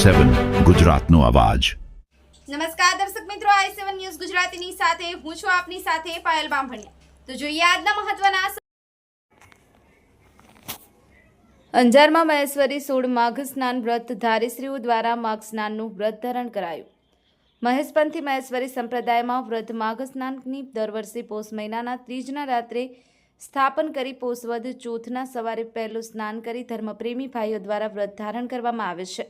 i7 ગુજરાતનો અવાજ। નમસ્કાર દર્શક મિત્રો, i7 ન્યૂઝ ગુજરાતીની સાથે હું છું આપની સાથે પાયલ બામભણિયા। તો જોઈએ આજના મહત્વના। અંજારમાં મહેશ્વરી સોળ માઘ સ્નાન વ્રત ધારીશ્રીઓ દ્વારા માઘ સ્નાનનું વ્રત ધારણ કરાયું। મહેશપંથી મહેશ્વરી સંપ્રદાયમાં વ્રત માઘ સ્નાનની દર વર્ષે પોષ મહિનાના ત્રીજના રાત્રે સ્થાપન કરી પોષ વદ ચોથના સવારે પહેલું સ્નાન કરી ધર્મપ્રેમી ભાઈઓ દ્વારા વ્રત ધારણ કરવામાં આવે છે,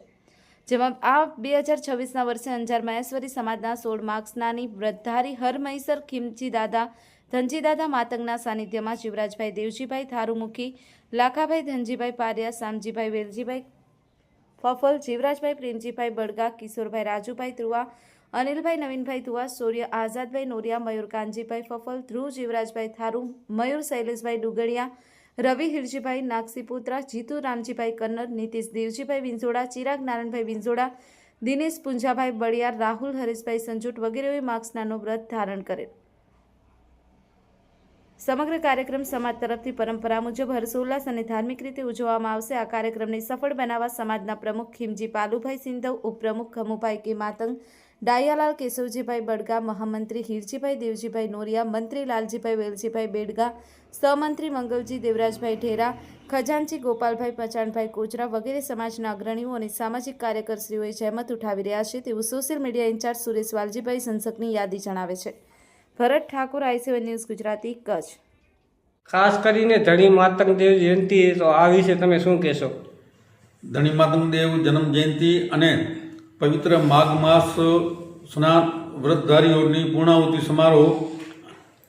જેમાં આ 2026ના વર્ષે અંજાર મહેશ્વરી સમાજના 16 માઘ સ્નાની વ્રતધારી હરમહીસર ખીમજી દાદા ધનજી દાદા માતંગના સાનિધ્યમાં જીવરાજભાઈ દેવજીભાઈ થારુમુખી, લાખાભાઈ ધનજીભાઈ પારિયા, શામજીભાઈ વેલજીભાઈ ફફલ, જીવરાજભાઈ પ્રેમજીભાઈ બળગા, કિશોરભાઈ રાજુભાઈ ધ્રુવા, અનિલભાઈ નવીનભાઈ ધુવા, સૂર્ય આઝાદભાઈ નોરિયા, મયુર કાનજીભાઈ ફફલ, ધ્રુવ જીવરાજભાઈ થારુ, મયુર શૈલેષભાઈ ડુગડિયા, રવિ હિરજીભાઈ નાગસીપુત્રા, જીતુ રામજીભાઈ કન્નર, નીતિશ દેવજીભાઈ વિંજોડા, ચિરાગ નારાયણભાઈ વિંજોડા, દિનેશ પુંજાભાઈ બળિયાર, રાહુલ હરેશભાઈ સંજોટ વગેરેએ માઘ સ્નાનનો વ્રત ધારણ કરેલ। સમગ્ર કાર્યક્રમ સમાજ તરફથી પરંપરા મુજબ હર્ષોલ્લાસ અને ધાર્મિક રીતે ઉજવવામાં આવશે। આ કાર્યક્રમને સફળ બનાવવા સમાજના પ્રમુખ ખીમજી પાલુભાઈ સિંધવ, ઉપપ્રમુખ ખમુભાઈ કે માતંગ, ડાયાલાલ કેશવજીભાઈ બડગા, મહામંત્રી હિરજીભાઈ દેવજીભાઈ નોરિયા, મંત્રી લાલજીભાઈ વેલજીભાઈ બેડગા, સહમંત્રી મંગલજી દેવરાજભાઈ ઢેરા, ખજાનચી ગોપાલભાઈ પચાણભાઈ કોચરા વગેરે સમાજના અગ્રણીઓ અને સામાજિક કાર્યકરશ્રીઓએ જહેમત ઉઠાવી રહ્યા છે, તેવું social media incharge Suresh Valjibhai સંસકની યાદી જણાવે છે। Bharat Thakor, i7 news Gujarati, Kutch. ખાસ કરીને ધણી માતંગ દેવ જયંતિ, તો આ વિશે તમે શું કહેશો? ધણી માતંગ દેવ જન્મ જયંતિ અને પવિત્ર માઘ માસ સ્નાન વ્રતધારીઓની પૂર્ણાહુતિ સમારોહ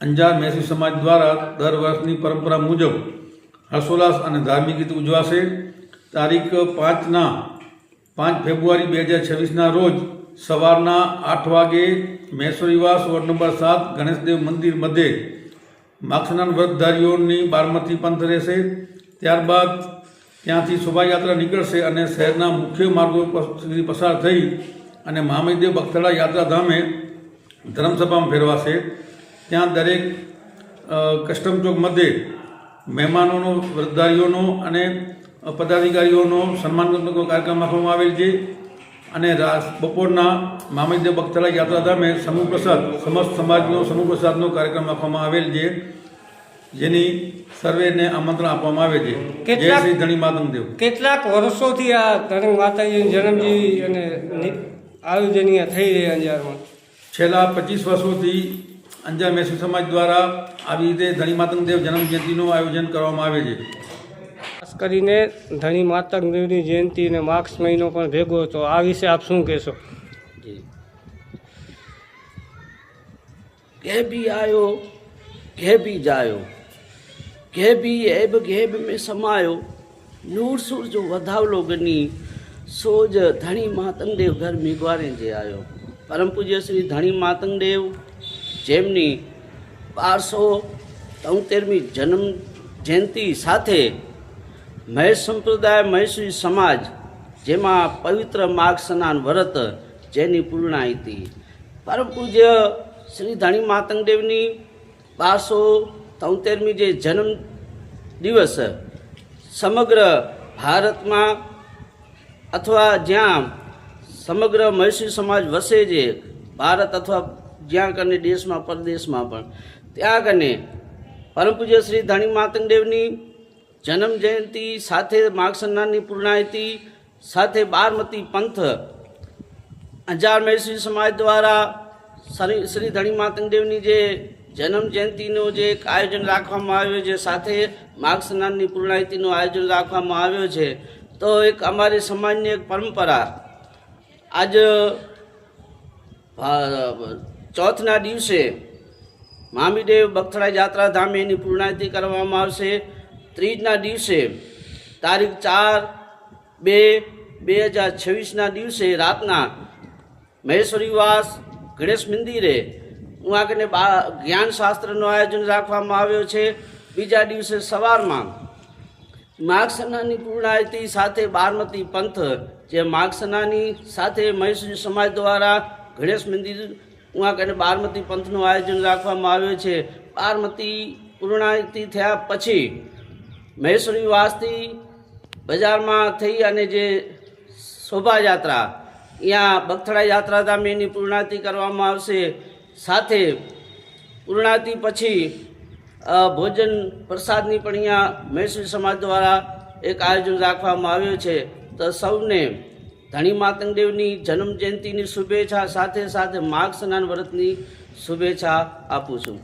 અંજાર મહેસી સમાજ દ્વારા દર વર્ષની પરંપરા મુજબ હર્ષોલ્લાસ અને ધાર્મિક રીતે ઉજવાશે। તારીખ 5 ફેબ્રુઆરી 2026ના રોજ સવારના 8 વાગે મહેશ્વરીવાસ વોર્ડ નંબર 7 ગણેશદેવ મંદિર મધ્યે માઘ સ્નાન વ્રતધારીઓની બારમતી પંથ રહેશે। ત્યારબાદ ત્યાંથી શોભાયાત્રા નીકળશે અને શહેરના મુખ્ય માર્ગો સુધી પસાર થઈ અને મહામહીદેવ બખતડા યાત્રાધામે ધર્મસભામાં ફેરવાશે। ત્યાં દરેક કસ્ટમ ચોક મધ્યે મહેમાનોનો, વ્રતધારીઓનો અને પદાધિકારીઓનો સન્માનનો કાર્યક્રમ રાખવામાં આવેલ છે અને બપોરના મહામહીદેવ બખતડા યાત્રાધામે સમૂહ પ્રસાદ, સમસ્ત સમાજનો સમૂહ પ્રસાદનો કાર્યક્રમ રાખવામાં આવેલ છે, જેની સર્વેને આમંત્રણ આપવામાં આવે છે। જય શ્રી ધણી માતંગ દેવ। કેટલાક વર્ષોથી આ ધણી માતાજીની જન્મજી અને આયોજન અહીંયા થઈ રહ્યા અંજારમાં? છેલ્લા 25 વર્ષોથી અંજાર મહેસી સમાજ દ્વારા આવી રીતે ધણી માતંગ દેવ જન્મ જયંતિનું આયોજન કરવામાં આવે છે। ખાસ કરીને ધણી માતંગ દેવની જયંતિ અને માઘ મહિનો પણ ભેગો, તો આ વિશે આપ શું કહેશો? घे भी आयो घे भी जायो, घे भी एब घेब में समायो, नूर सूर जो वधावलो गनी सोज धणी मातंग देव घर मेघवारे जे आयो। परम पूज्य श्री धणी मातंग देव जेमनी 1273મી जन्म जयंती साथे महेश संप्रदाय महेश्वरी समाज जेमा पवित्र माघ स्नान व्रत जेनी पूर्णाहुति परम पूज्य श्री धणी मातंग देवनी 1273મી જે જન્મ દિવસ સમગ્ર ભારતમાં અથવા જ્યાં સમગ્ર મહેસી સમાજ વસે છે, ભારત અથવા જ્યાં કને દેશમાં પરદેશમાં પણ, ત્યાં કને પરમ પૂજ્ય શ્રી ધણી માતંગ દેવની જન્મ જયંતિ સાથે માઘ સ્નાનની પૂર્ણાહુતિ સાથે બારમતી પંથ અંજાર મહેસી સમાજ દ્વારા શ્રી ધણી માતંગ દેવની જે જન્મ જયંતિનું જે એક આયોજન રાખવામાં આવ્યું છે, સાથે માઘ સ્નાનની પૂર્ણાહુતિનું આયોજન રાખવામાં આવ્યું છે। તો એક અમારી સમાજની એક પરંપરા, આજ ચોથના દિવસે મહામહીદેવ બખતડા યાત્રાધામે એની પૂર્ણાહુતિ કરવામાં આવશે। ત્રીજના દિવસે તારીખ 4/2/2026ના દિવસે રાતના મહેશ્વરીવાસ ગણેશ મંદિરે ઉहाँ કને જ્ઞાન શાસ્ત્રનું આયોજન રાખવામાં આવ્યું છે। બીજા દિવસે સવારમાં માઘ સ્નાનની પૂર્ણાહુતિ સાથે બારમતી પંથ, જે માઘ સ્નાનની સાથે મહેશ્વરી સમાજ દ્વારા ગણેશ મંદિર ઉहाँ કને બારમતી પંથનું આયોજન રાખવામાં આવ્યું છે। બારમતી પૂર્ણાહુતિ થયા પછી મહેશ્વરી વાસથી બજારમાં થઈ અને જે શોભાયાત્રા અહીંયા બગથળા યાત્રાધામ એની પૂર્ણાહુતિ કરવામાં આવશે. સાથે પૂર્ણાહુતિ પછી ભોજન પ્રસાદની પણ અહીંયા મહેશ્વરી સમાજ દ્વારા એક આયોજન રાખવામાં આવ્યું છે. તો સૌને ધણી માતંગદેવની જન્મ જયંતિની શુભેચ્છા સાથે સાથે માઘ સ્નાન વ્રતની શુભેચ્છા આપું છું.